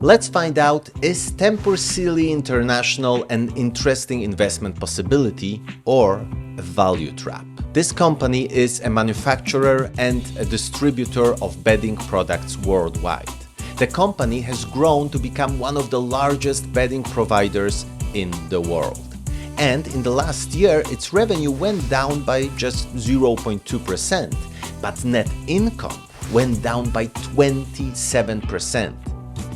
Let's find out, is Tempur Sealy International an interesting investment possibility or a value trap? This company is a manufacturer and a distributor of bedding products worldwide. The company has grown to become one of the largest bedding providers in the world. And in the last year, its revenue went down by just 0.2%, but net income went down by 27%.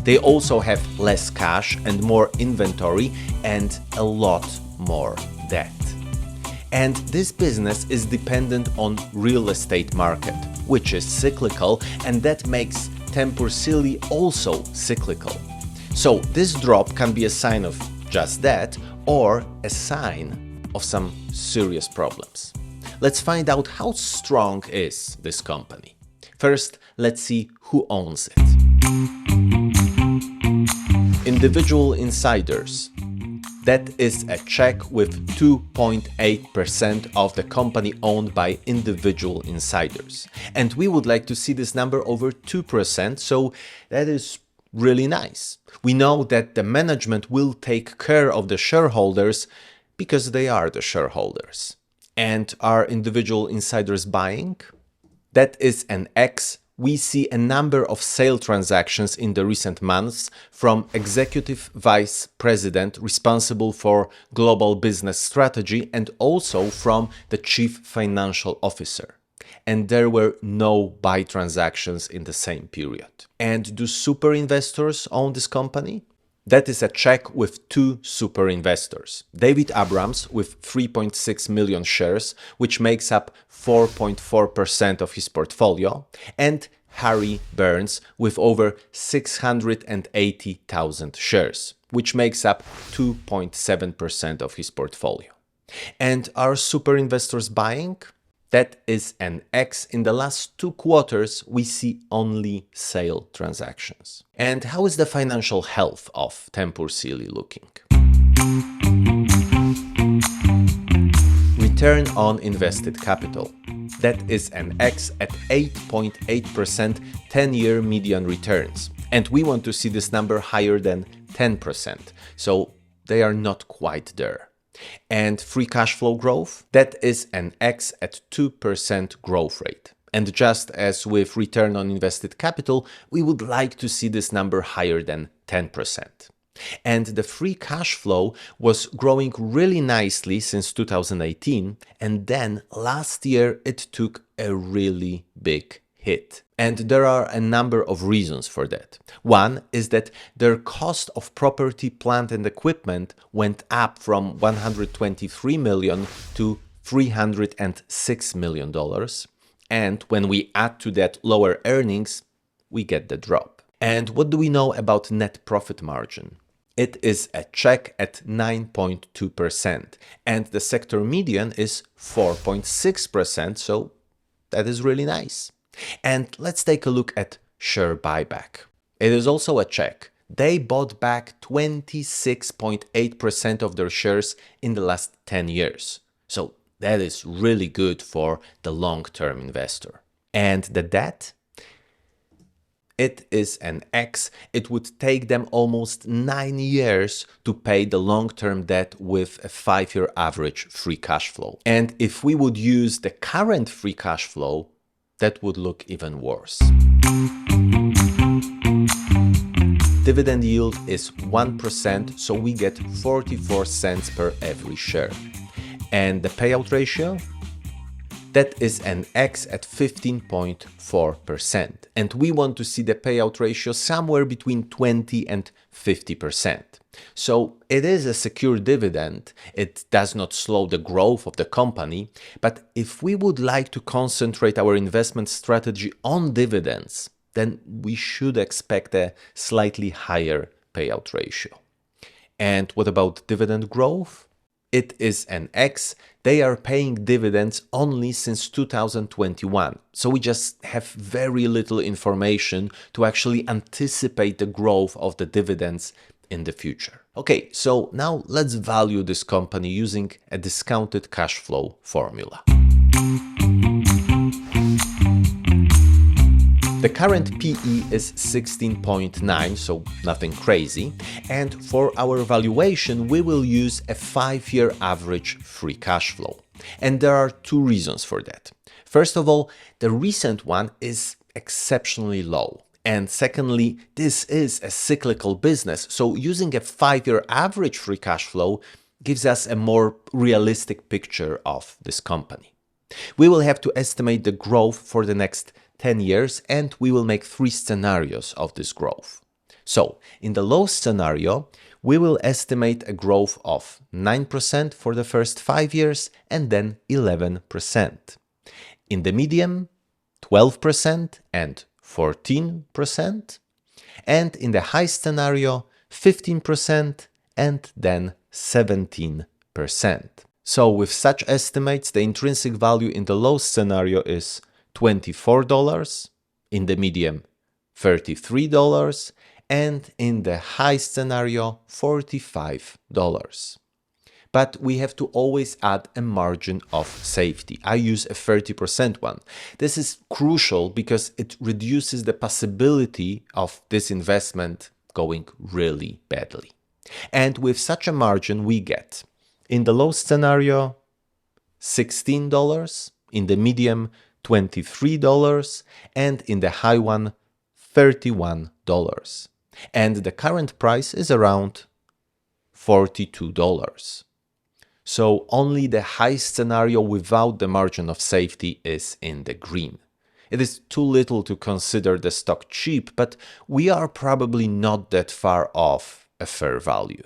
They also have less cash and more inventory and a lot more debt. And this business is dependent on real estate market, which is cyclical, and that makes Tempur Sealy also cyclical. So this drop can be a sign of just that or a sign of some serious problems. Let's find out how strong is this company. First, let's see who owns it. Individual insiders. That is a check with 2.8% of the company owned by individual insiders. And we would like to see this number over 2%, so that is really nice. We know that the management will take care of the shareholders because they are the shareholders. And are individual insiders buying? That is an X. We see a number of sale transactions in the recent months from executive vice president responsible for global business strategy and also from the chief financial officer. And there were no buy transactions in the same period. And do super investors own this company? That is a check with two super investors. David Abrams with 3.6 million shares, which makes up 4.4% of his portfolio, and Harry Burns with over 680,000 shares, which makes up 2.7% of his portfolio. And are super investors buying? That is an X. In the last 2 quarters, we see only sale transactions. And how is the financial health of Tempur Sealy looking? Return on invested capital. That is an X at 8.8% 10-year median returns. And we want to see this number higher than 10%. So they are not quite there. And free cash flow growth, that is an X at 2% growth rate. And just as with return on invested capital, we would like to see this number higher than 10%. And the free cash flow was growing really nicely since 2018, and then last year it took a really big hit. And there are a number of reasons for that. One is that their cost of property, plant and equipment went up from $123 million to $306 million. And when we add to that lower earnings, we get the drop. And what do we know about net profit margin? It is a check at 9.2%, and the sector median is 4.6%, so that is really nice. And let's take a look at share buyback. It is also a check. They bought back 26.8% of their shares in the last 10 years. So that is really good for the long-term investor. And the debt? It is an X. It would take them almost 9 years to pay the long-term debt with a 5-year average free cash flow. And if we would use the current free cash flow, that would look even worse. Dividend yield is 1%, so we get 44 cents per every share. And the payout ratio? That is an X at 15.4%. And we want to see the payout ratio somewhere between 20 and 50%. So it is a secure dividend. It does not slow the growth of the company. But if we would like to concentrate our investment strategy on dividends, then we should expect a slightly higher payout ratio. And what about dividend growth? It is an X. They are paying dividends only since 2021. So we just have very little information to actually anticipate the growth of the dividends in the future. Okay, so now let's value this company using a discounted cash flow formula. The current PE is 16.9, so nothing crazy, and for our valuation we will use a 5-year average free cash flow. And there are two reasons for that. First of all, the recent one is exceptionally low. And secondly, this is a cyclical business, so using a 5-year average free cash flow gives us a more realistic picture of this company. We will have to estimate the growth for the next 10 years, and we will make 3 scenarios of this growth. So, in the low scenario, we will estimate a growth of 9% for the first 5 years and then 11%. In the medium, 12% and 14%. And in the high scenario, 15% and then 17%. So with such estimates, the intrinsic value in the low scenario is $24, in the medium $33, and in the high scenario $45. But we have to always add a margin of safety. I use a 30% one. This is crucial because it reduces the possibility of this investment going really badly. And with such a margin we get, in the low scenario, $16, in the medium, $23, and in the high one, $31. And the current price is around $42. So only the high scenario without the margin of safety is in the green. It is too little to consider the stock cheap, but we are probably not that far off a fair value.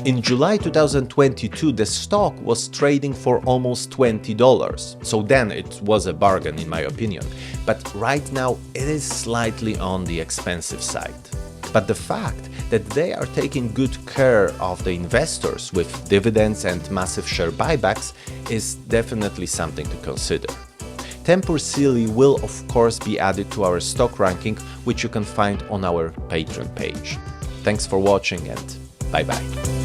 In July 2022, the stock was trading for almost $20, so then it was a bargain in my opinion. But right now it is slightly on the expensive side. But the fact that they are taking good care of the investors with dividends and massive share buybacks is definitely something to consider. Tempur Sealy will of course be added to our stock ranking, which you can find on our Patreon page. Thanks for watching and bye-bye.